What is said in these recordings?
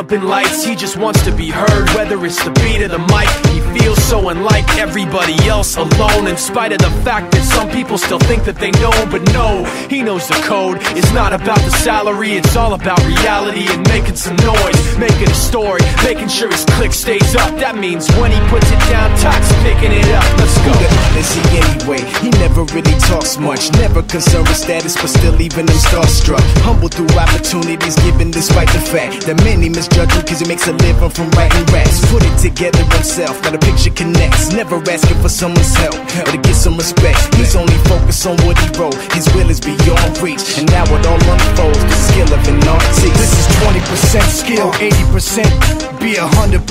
up in lights, he just wants to be heard. Whether it's the beat or the mic, he feels so unlike everybody else, alone. In spite of the fact that some people still think that they know, but no, he knows the code. It's not about the salary, it's all about reality and making some noise, making a story, making sure his click stays up. That means when he puts it down, Tox picking it up. Let's go. Who the is he anyway? He never really talks much, never concerned with status, but still even him starstruck. Humble through opportunities given despite the fact that many misjudge him cause he makes a living from writing raps. Put it together himself, now the picture connects. Never asking for someone's help or to get some respect. He's only focused on what he wrote. His will is beyond reach, and now it all unfolds. The skill of an artist. This is 20% skill, 80% be 100%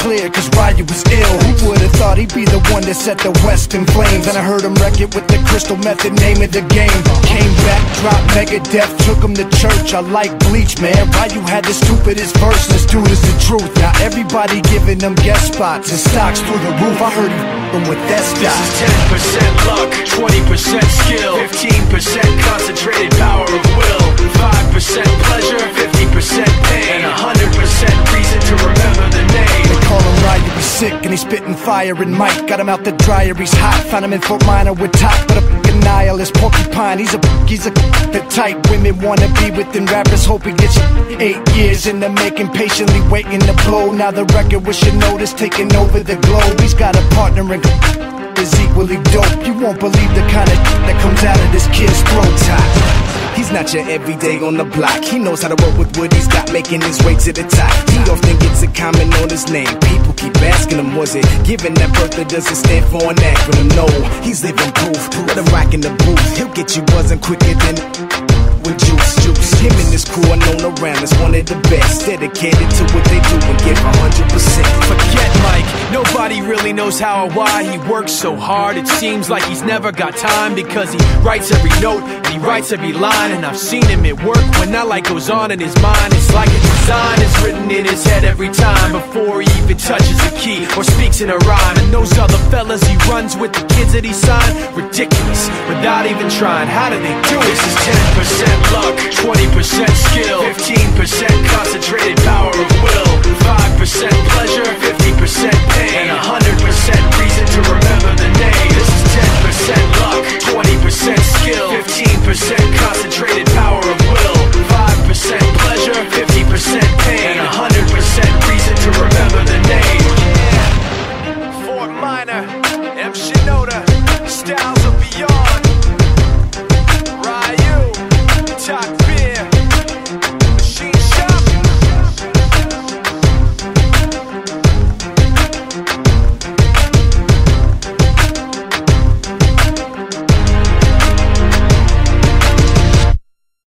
clear, cause Ryu was ill. Who would've thought he'd be the one that set the West in flames? And I heard him wreck it with the crystal method, name of the game. Came back, dropped Megadeth, took him to church. I like Bleach, man. Ryu had the stupidest verse, this dude is the truth. Now everybody giving them guest spots and stocks through the roof. I heard he f***ing with that stock. This is 10% luck, 20% skill, 15% concentrated power of will, 5% pleasure, 50% pain, and 100% reason to remember the name. They call him Ryu, he's sick and he's spitting fire and Mike got him out the dryer, he's hot. Found him in Fort Minor with top, but a f***ing nihilist porcupine. He's a the type women wanna be within. Rappers hope he gets 8 years in the making, patiently waiting to blow. Now the record with your notice taking over the globe. He's got a partner in is equally dope. You won't believe the kind of that comes out of this kid's throat. He's not your everyday on the block. He knows how to work with what he's got, making his way to the top. He often gets a comment on his name. People keep asking him, was it given that birth or does it stand for an acronym? No, he's living proof. Let him rock in the booth. He'll get you buzzing quicker than with juice. Him and his crew are known around is one of the best, dedicated to what they do and give 100%. Forget Mike, nobody really knows how or why he works so hard. It seems like he's never got time, because he writes every note and he writes every line. And I've seen him at work when that light goes on in his mind. It's like a design is written in his head every time, before he even touches a key or speaks in a rhyme. And those other fellas he runs with, the kids that he signed, ridiculous, without even trying. How do they do it? This is 10% luck, 20% skill, 15% concentrated power.